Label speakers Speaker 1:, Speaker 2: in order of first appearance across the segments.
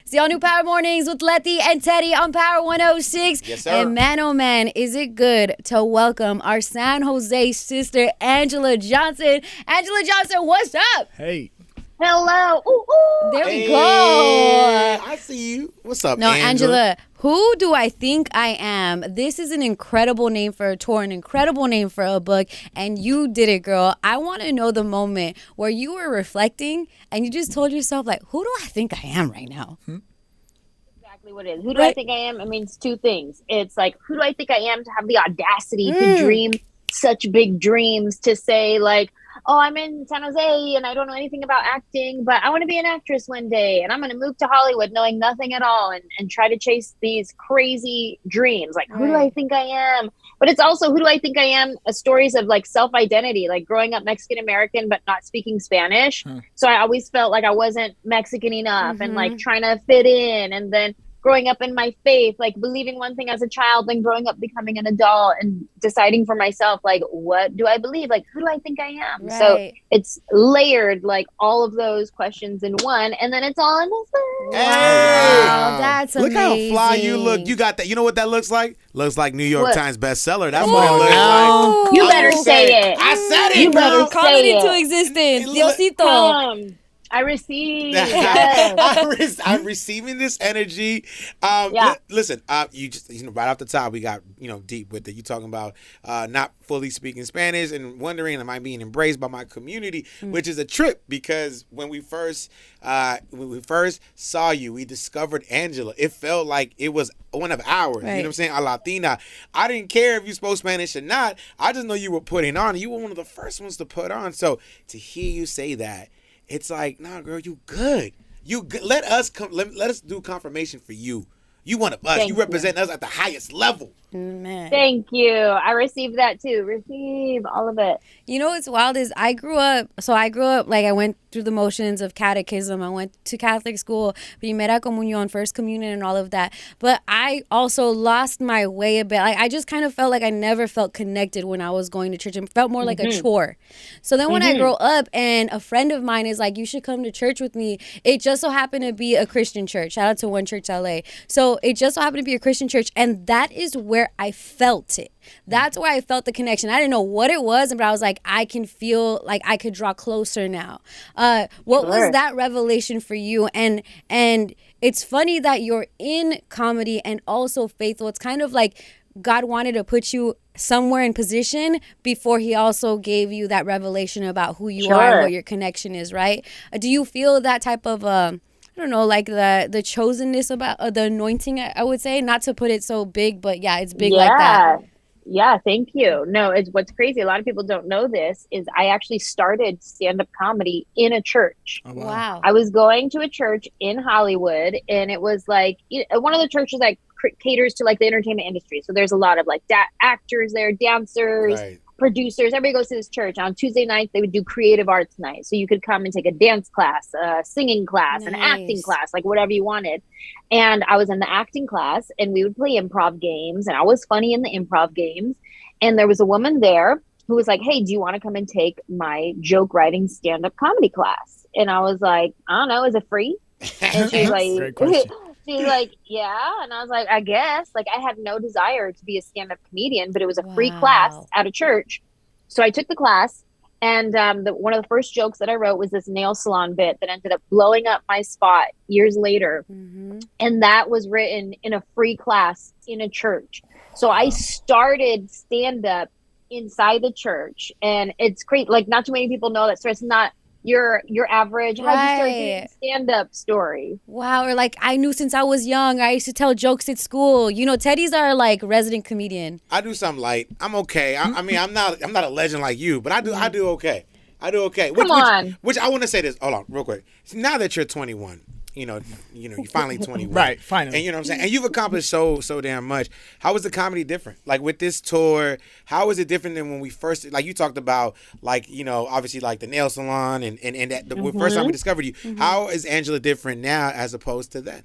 Speaker 1: It's the all new Power Mornings with Letty and Teddy on Power 106.
Speaker 2: Yes, sir.
Speaker 1: And man, oh man, is it good to welcome our San Jose sister, Anjelah Johnson. Anjelah Johnson, what's up?
Speaker 3: Hey.
Speaker 4: Hello. Ooh, ooh.
Speaker 1: There we
Speaker 2: Hey,
Speaker 1: go.
Speaker 2: I see you. What's up,
Speaker 1: No,
Speaker 2: Angela?
Speaker 1: Anjelah, who do I think I am? This is an incredible name for a tour, an incredible name for a book, and you did it, girl. I want to know the moment where you were reflecting and you just told yourself, like, who do I think I am right now?
Speaker 4: Exactly what it is. Who do I
Speaker 1: Right.
Speaker 4: think I am? It means two things. It's like, who do I think I am to have the audacity to dream such big dreams, to say like, oh, I'm in San Jose and I don't know anything about acting, but I want to be an actress one day and I'm going to move to Hollywood knowing nothing at all and try to chase these crazy dreams. Like, who do I
Speaker 1: Right.
Speaker 4: think I am? But it's also, who do I think I am? Stories of like self-identity, like growing up Mexican American, but not speaking Spanish. So I always felt like I wasn't Mexican enough and like trying to fit in. And then growing up in my faith, like believing one thing as a child, then growing up becoming an adult and deciding for myself, like, what do I believe? Like, who do I think I am? So
Speaker 1: Right.
Speaker 4: it's layered, like all of those questions in one, and then it's all in this book.
Speaker 2: Hey!
Speaker 1: Wow, that's
Speaker 2: Look
Speaker 1: amazing.
Speaker 2: how fly you look. You got that. You know what that looks like? Looks like New York
Speaker 4: What?
Speaker 2: Times bestseller. That's
Speaker 1: Ooh.
Speaker 2: what it looks like.
Speaker 4: You
Speaker 2: I'm
Speaker 4: better
Speaker 2: just
Speaker 4: say
Speaker 2: saying.
Speaker 4: it.
Speaker 2: I said it,
Speaker 4: You better
Speaker 2: girl.
Speaker 1: Call it
Speaker 4: Say
Speaker 1: into
Speaker 4: it.
Speaker 1: existence.
Speaker 2: Look-
Speaker 1: Diosito.
Speaker 4: I receive. Yes.
Speaker 2: I'm receiving this energy.
Speaker 4: Yeah.
Speaker 2: Listen, you just right off the top, we got deep with it. You talking about not fully speaking Spanish and wondering, am I being embraced by my community? Which is a trip, because when we first saw you, we discovered Anjelah. It felt like it was one of ours.
Speaker 1: Right.
Speaker 2: You know what I'm saying? A Latina. I didn't care if you spoke Spanish or not. I just know you were putting on. You were one of the first ones to put on. So to hear you say that, it's like, nah, girl, you good. You good. Let us do confirmation for you. You one of us.
Speaker 4: Thank
Speaker 2: You represent us at the highest level.
Speaker 1: Man.
Speaker 4: Thank you. I received that too. Receive all of it.
Speaker 1: You know what's wild is I grew up, like I went through the motions of catechism. I went to Catholic school, Primera Comunión, First Communion, and all of that. But I also lost my way a bit. Like, I just kind of felt like I never felt connected when I was going to church. It felt more like a chore. So then when I grow up and a friend of mine is like, you should come to church with me. It just so happened to be a Christian church. Shout out to One Church LA. So it just so happened to be a Christian church. And that is where I felt it. That's where I felt the connection. I didn't know what it was, but I was like, I can feel like I could draw closer now. What was that revelation for you? And it's funny that you're in comedy and also faithful. It's kind of like God wanted to put you somewhere in position before he also gave you that revelation about who you are and what your connection is, right? Do you feel that type of I don't know, like the chosenness about the anointing, I would say, not to put it so big, but yeah, it's big like that.
Speaker 4: Yeah, thank you. No, it's what's crazy. A lot of people don't know this is I actually started stand-up comedy in a church.
Speaker 3: Oh,
Speaker 1: Wow.
Speaker 4: I was going to a church in Hollywood, and it was like one of the churches that caters to like the entertainment industry. So there's a lot of like actors there, dancers,
Speaker 2: Right.
Speaker 4: producers. Everybody goes to this church. On Tuesday nights, they would do creative arts night. So you could come and take a dance class, a singing class, an acting
Speaker 1: Nice.
Speaker 4: class, like whatever you wanted. And I was in the acting class, and we would play improv games, and I was funny in the improv games. And there was a woman there who was like, hey, do you want to come and take my joke writing stand-up comedy class? And I was like, I don't know, is it free? And she's like,
Speaker 3: Great question.
Speaker 4: she's like, yeah. And I was like, I guess. Like, I had no desire to be a stand-up comedian, but it was a free class at a church. So I took the class, and one of the first jokes that I wrote was this nail salon bit that ended up blowing up my spot years later. And that was written in a free class in a church. So I started stand-up inside the church, and it's great. Like, not too many people know that. So it's not your average how'd you start doing stand-up story.
Speaker 1: Wow. Or like, I knew since I was young, I used to tell jokes at school. You know, Teddy's our like resident comedian.
Speaker 2: I do something light. I'm okay. I mean, I'm not a legend like you, but I do okay. I do okay.
Speaker 4: Come on.
Speaker 2: Which I want to say this. Hold on, real quick. Now that you're 21, you're finally 21.
Speaker 3: Right, finally.
Speaker 2: And you know what I'm saying? And you've accomplished so damn much. How is the comedy different? Like with this tour, how is it different than when we first, like you talked about, like, obviously like the nail salon and that the first time we discovered you. How is Anjelah different now as opposed to then?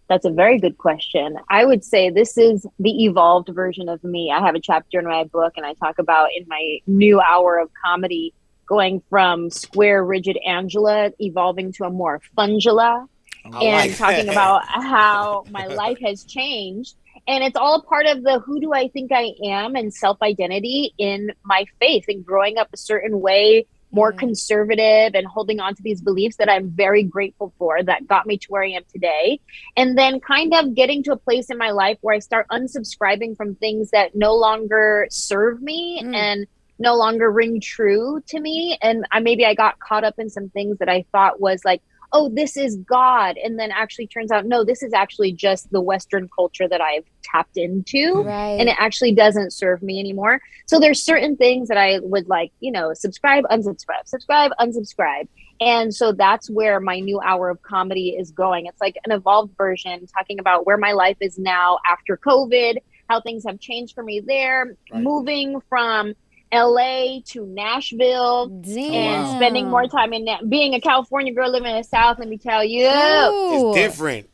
Speaker 4: That's a very good question. I would say this is the evolved version of me. I have a chapter in my book, and I talk about in my new hour of comedy going from square, rigid Anjelah evolving to a more Funjelah. and talking about how my life has changed. And it's all a part of the who do I think I am and self-identity in my faith and growing up a certain way, more conservative and holding on to these beliefs that I'm very grateful for that got me to where I am today. And then kind of getting to a place in my life where I start unsubscribing from things that no longer serve me and no longer ring true to me. And maybe I got caught up in some things that I thought was like, oh, this is God. And then actually turns out, no, this is actually just the Western culture that I've tapped into.
Speaker 1: Right.
Speaker 4: And it actually doesn't serve me anymore. So there's certain things that I would like, subscribe, unsubscribe. And so that's where my new hour of comedy is going. It's like an evolved version talking about where my life is now after COVID, how things have changed for me there, moving from LA to Nashville.
Speaker 1: Damn.
Speaker 4: And spending more time in being a California girl living in the South. Let me tell you,
Speaker 2: it's different.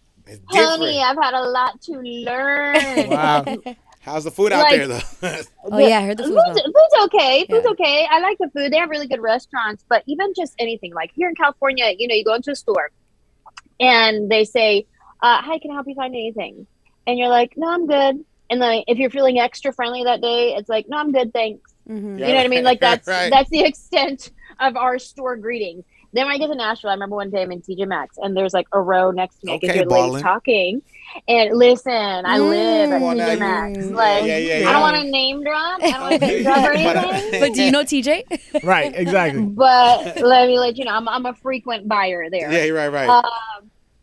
Speaker 4: Honey, I've had a lot to learn.
Speaker 2: Wow. How's the food out there, though?
Speaker 1: Oh yeah, I heard the
Speaker 4: food's okay. Food's okay. I like the food. They have really good restaurants, but even just anything like here in California, you go into a store and they say, "Hi, can I help you find anything?" And you're like, "No, I'm good." And then if you're feeling extra friendly that day, it's like, "No, I'm good, thanks."
Speaker 1: Mm-hmm.
Speaker 4: You know what I mean? Like that's the extent of our store greetings. Then when I get to Nashville, I remember one day I'm in TJ Maxx and there's like a row next to me because your lady's talking. And listen, I live at TJ Maxx. Like I don't want to name drop. I don't want to name drop or anything.
Speaker 1: But do you know TJ?
Speaker 3: Right, exactly.
Speaker 4: But let me let you know, I'm a frequent buyer there.
Speaker 2: Yeah, you're right.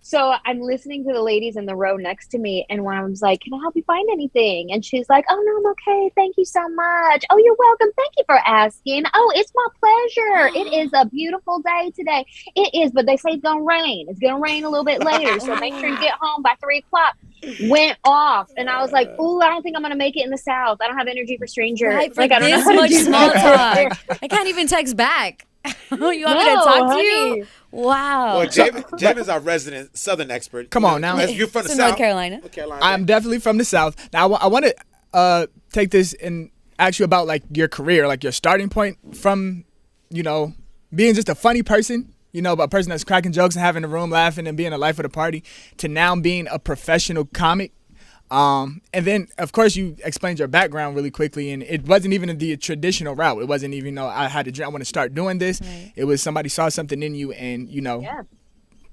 Speaker 4: So I'm listening to the ladies in the row next to me, and one of them's like, "Can I help you find anything?" And she's like, "Oh, no, I'm okay. Thank you so much. Oh, you're welcome. Thank you for asking. Oh, it's my pleasure. It is a beautiful day today. It is, but they say it's going to rain. It's going to rain a little bit later, so make sure you get home by 3 o'clock. Went off, and I was like, "Ooh, I don't think I'm going to make it in the South. I don't have energy for strangers.
Speaker 1: Right,
Speaker 4: like, I don't
Speaker 1: this
Speaker 4: know
Speaker 1: much small talk. I can't even text back. You want me to talk to you? Wow.
Speaker 2: Well, Jim is our resident Southern expert.
Speaker 3: Come on now.
Speaker 2: You're from the South.
Speaker 1: North Carolina.
Speaker 3: I'm definitely from the South. Now, I want to take this and ask you about like your career, like your starting point from, being just a funny person, a person that's cracking jokes and having the room laughing and being the life of the party, to now being a professional comic. And then, of course, you explained your background really quickly, and it wasn't even the traditional route. It wasn't even, I had a dream, I want to start doing this. Right. It was somebody saw something in you and,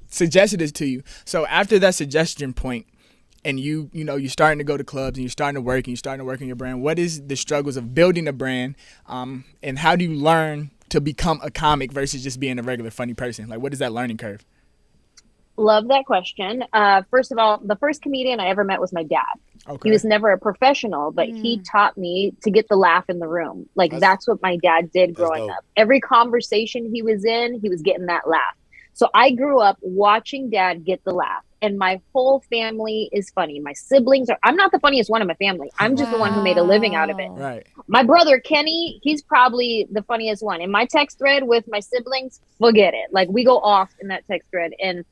Speaker 3: suggested it to you. So after that suggestion point, and you're starting to go to clubs and you're starting to work and you're starting to work on your brand, what is the struggles of building a brand, and how do you learn to become a comic versus just being a regular funny person? Like, what is that learning curve?
Speaker 4: Love that question. First of all, the first comedian I ever met was my dad. Okay. He was never a professional, but he taught me to get the laugh in the room. Like that's what my dad did growing up. Every conversation he was in, he was getting that laugh. So I grew up watching dad get the laugh, and my whole family is funny. My siblings I'm not the funniest one in my family. I'm just the one who made a living out of it.
Speaker 3: Right.
Speaker 4: My brother, Kenny, he's probably the funniest one. In my text thread with my siblings, forget it. Like we go off in that text thread, and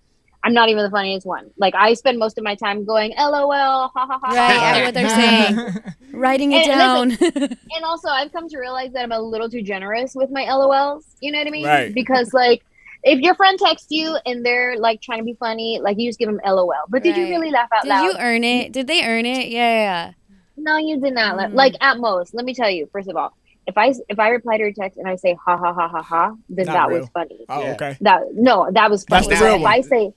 Speaker 4: I'm not even the funniest one. Like I spend most of my time going LOL, ha ha ha.
Speaker 1: Right, I know what they're saying. Writing it down.
Speaker 4: And also I've come to realize that I'm a little too generous with my LOLs. You know what I mean?
Speaker 3: Right.
Speaker 4: Because like if your friend texts you and they're like trying to be funny, like you just give them LOL. But did you really laugh out loud?
Speaker 1: Did you earn it? Did they earn it? Yeah.
Speaker 4: No, you did not. Like at most, let me tell you, first of all, if I reply to your text and I say ha ha ha ha ha, then that was funny.
Speaker 3: Oh, okay.
Speaker 4: That was funny.
Speaker 3: That's the real one.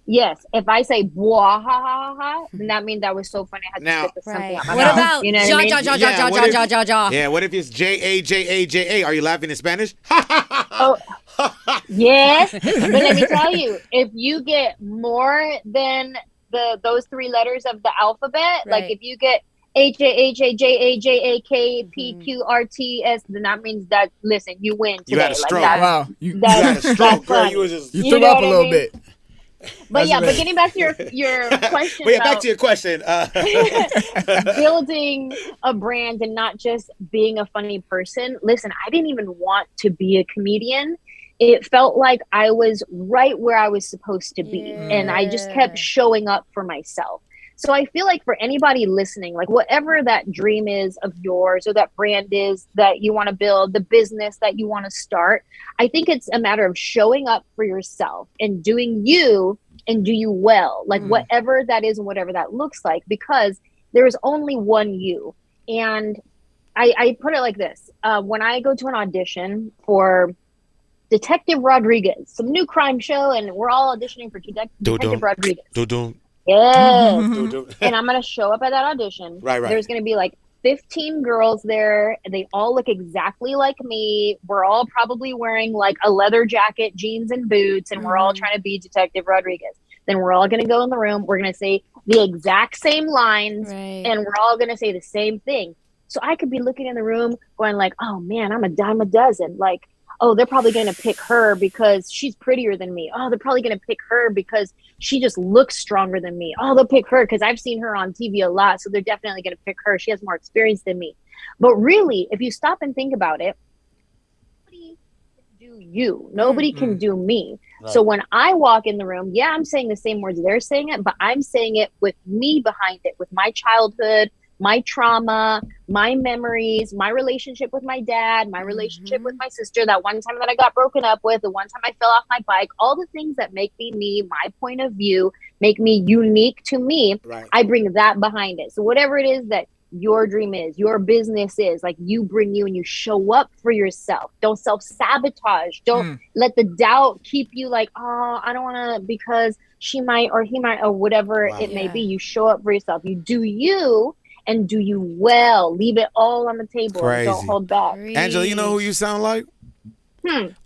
Speaker 4: If I say blah ha ha ha, then that means that was so funny. I had to spit something out my
Speaker 1: what
Speaker 4: mouth.
Speaker 1: about
Speaker 4: you know what I mean?
Speaker 2: Yeah, what if it's JAJAJA? Are you laughing in Spanish?
Speaker 4: Oh, yes. But let me tell you, if you get more than those 3 letters of the alphabet, like if you get HAHJAJAKPQRTS, then that means that listen, you win today.
Speaker 2: You had a stroke.
Speaker 3: Wow.
Speaker 2: You had a stroke, girl. You
Speaker 3: threw up a little bit.
Speaker 4: But but getting back to your question.
Speaker 2: Back to your question.
Speaker 4: Building a brand and not just being a funny person. Listen, I didn't even want to be a comedian. It felt like I was right where I was supposed to be. And I just kept showing up for myself. So I feel like for anybody listening, like whatever that dream is of yours or that brand is that you want to build, the business that you want to start, I think it's a matter of showing up for yourself and doing you and do you well, like whatever that is and whatever that looks like, because there is only one you. And I put it like this. When I go to an audition for Detective Rodriguez, some new crime show, and we're all auditioning for Detective Rodriguez. Yes. And I'm going to show up at that audition.
Speaker 2: Right.
Speaker 4: There's going to be like 15 girls there, and they all look exactly like me. We're all probably wearing like a leather jacket, jeans, and boots, and we're all trying to be Detective Rodriguez. Then we're all going to go in the room. We're going to say the exact same lines, and we're all going to say the same thing. So I could be looking in the room going like, oh man, I'm a dime a dozen. Like, oh, they're probably going to pick her because she's prettier than me. Oh, they're probably going to pick her because she just looks stronger than me. Oh, they'll pick her because I've seen her on TV a lot. So they're definitely going to pick her. She has more experience than me. But really, if you stop and think about it, nobody can do you. Nobody can do me. Right. So when I walk in the room, yeah, I'm saying the same words they're saying it, but I'm saying it with me behind it, with my childhood, my trauma, my memories, my relationship with my dad, my relationship with my sister, that one time that I got broken up with, the one time I fell off my bike, all the things that make me, my point of view, make me unique to me. Right. I bring that behind it. So whatever it is that your dream is, your business is, like, you bring you and you show up for yourself. Don't self-sabotage. Don't let the doubt keep you like, oh, I don't want to, because she might or he might or whatever it may be. You show up for yourself. You do you. And do you well. Leave it all on the table. Crazy. And don't hold back.
Speaker 2: Anjelah, you know who you sound like?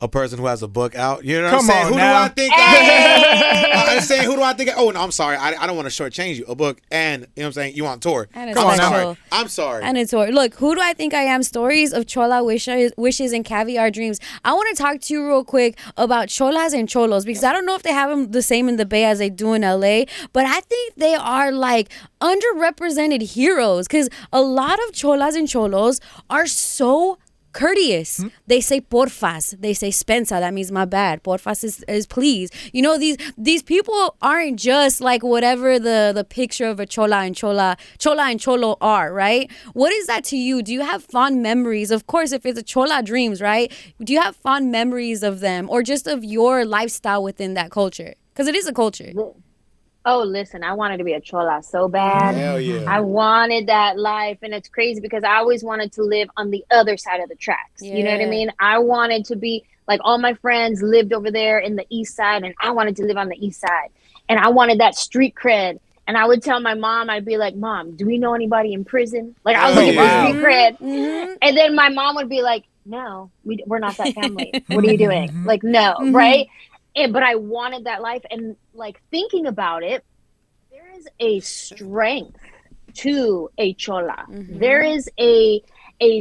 Speaker 2: A person who has a book out. You know what
Speaker 3: I'm
Speaker 2: saying?
Speaker 3: Who
Speaker 2: now.
Speaker 3: do I think I am?
Speaker 2: I'm saying, who do I think Oh, no, I'm sorry. I don't want to shortchange you. A book and, you know what I'm saying, you on tour.
Speaker 1: And I'm
Speaker 2: sorry.
Speaker 1: And a tour. Look, who do I think I am? Stories of chola wishes and caviar dreams. I want to talk to you real quick about cholas and cholos, because I don't know if they have them the same in the Bay as they do in LA, but I think they are like underrepresented heroes, because a lot of cholas and cholos are so courteous. They say porfas. They say spensa. That means my bad. Porfas is please. You know, these people aren't just like whatever the picture of a chola and cholo are, right? What is that to you? Do you have fond memories? Of course, if it's a chola dreams, right? Do you have fond memories of them, or just of your lifestyle within that culture? Because it is a culture.
Speaker 4: Oh, listen, I wanted to be a chola so bad.
Speaker 2: Hell yeah.
Speaker 4: I wanted that life. And it's crazy because I always wanted to live on the other side of the tracks. Yeah. You know what I mean? I wanted to be like, all my friends lived over there in the east side, and I wanted to live on the east side. And I wanted that street cred. And I would tell my mom, I'd be like, Mom, do we know anybody in prison? Like, I was looking for street cred. And then my mom would be like, no, we're not that family. What are you doing? Like, no, right? But I wanted that life. And like, thinking about it, there is a strength to a chola. There is a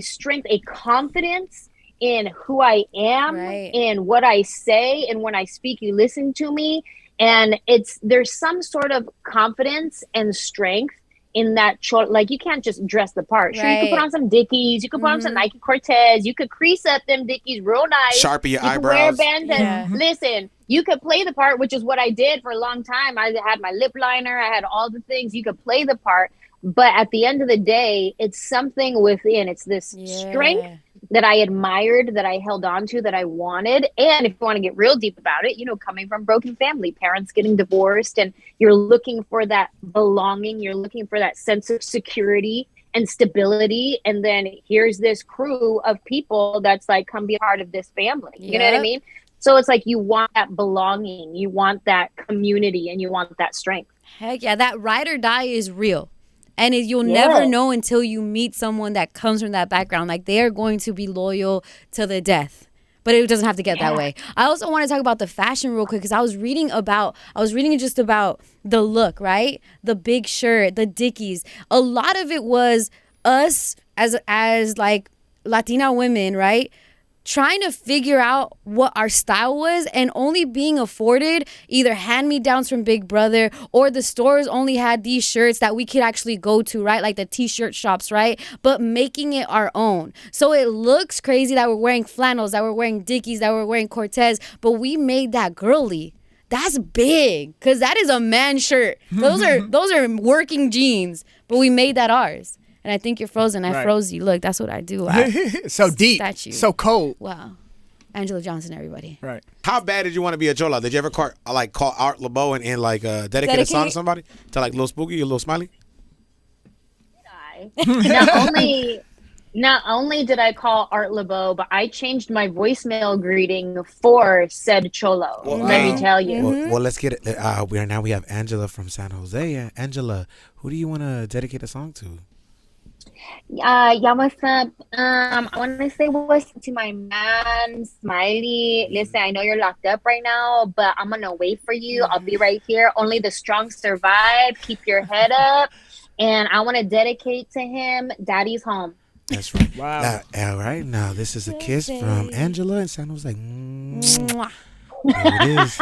Speaker 4: strength, a confidence in who I am, in what I say, and when I speak, you listen to me. And there's some sort of confidence and strength in that chola. Like, you can't just dress the part. Sure, you could put on some Dickies, you could put on some Nike Cortez, you could crease up them Dickies real nice.
Speaker 2: Sharpie your eyebrows.
Speaker 4: Wear bands listen, you could play the part, which is what I did for a long time. I had my lip liner, I had all the things. You could play the part, but at the end of the day, it's something within. It's this strength that I admired, that I held on to, that I wanted. And if you want to get real deep about it, you know, coming from broken family, parents getting divorced, and you're looking for that belonging, you're looking for that sense of security and stability. And then here's this crew of people that's like, come be a part of this family. You know what I mean? So it's like, you want that belonging, you want that community, and you want that strength.
Speaker 1: Heck yeah, that ride or die is real. And you'll never know until you meet someone that comes from that background. Like, they are going to be loyal to the death. But it doesn't have to get that way. I also want to talk about the fashion real quick, because I was reading just about the look, right? The big shirt, the Dickies. A lot of it was us as like Latina women, right? Trying to figure out what our style was, and only being afforded either hand-me-downs from Big Brother, or the stores only had these shirts that we could actually go to, right? Like the t-shirt shops, right? But making it our own. So it looks crazy that we're wearing flannels, that we're wearing Dickies, that we're wearing Cortez, but we made that girly. That's big, because that is a man shirt. Those are working jeans, but we made that ours. And I think you're frozen. I froze you. Look, that's what I do.
Speaker 3: So deep.
Speaker 1: Statue.
Speaker 3: So cold.
Speaker 1: Wow. Anjelah Johnson, everybody.
Speaker 3: Right.
Speaker 2: How bad did you want to be a chola? Did you ever call Art LeBeau and like dedicate a song to somebody? To like Lil Spooky or Lil Smiley?
Speaker 4: Not only did I call Art LeBeau, but I changed my voicemail greeting for said Cholo. Let me tell you.
Speaker 2: Well, let's get it. We have Anjelah from San Jose. Anjelah, who do you want to dedicate a song to?
Speaker 4: Yeah, what's up? I want to say what's to my man, Smiley. Listen, I know you're locked up right now, but I'm going to wait for you. I'll be right here. Only the strong survive. Keep your head up. And I want to dedicate to him, Daddy's Home.
Speaker 2: That's right.
Speaker 3: Wow.
Speaker 2: All right. Now, this is a kiss from Anjelah and San Jose.
Speaker 1: Mwah.
Speaker 2: There it is.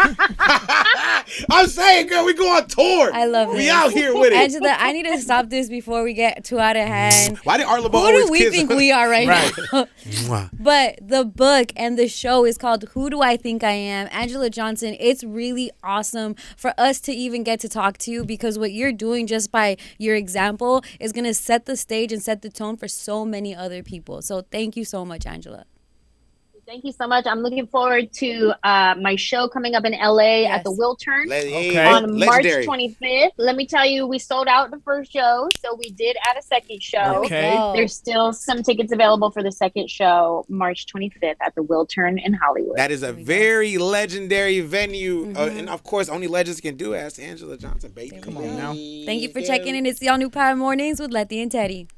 Speaker 2: I'm saying, girl, we go on tour.
Speaker 1: I love this.
Speaker 2: We out here with it.
Speaker 1: Anjelah, I need to stop this before we get too out of hand.
Speaker 2: Why did Art LeBeau
Speaker 1: Who
Speaker 2: always
Speaker 1: do we
Speaker 2: kiss?
Speaker 1: think we are right now?
Speaker 2: Mwah.
Speaker 1: But the book and the show is called Who Do I Think I Am? Anjelah Johnson. It's really awesome for us to even get to talk to you because what you're doing just by your example is going to set the stage and set the tone for so many other people. So thank you so much, Anjelah.
Speaker 4: Thank you so much. I'm looking forward to my show coming up in LA at the Wiltern on March 25th. Let me tell you, we sold out the first show, so we did add a second show.
Speaker 3: Okay.
Speaker 4: There's still some tickets available for the second show, March 25th at the Wiltern in Hollywood.
Speaker 2: That is a very legendary venue, and of course, only legends can do it. Ask Anjelah Johnson, baby.
Speaker 3: Come on now.
Speaker 1: Thank you for checking in. It's the All New Power Mornings with Letty and Teddy.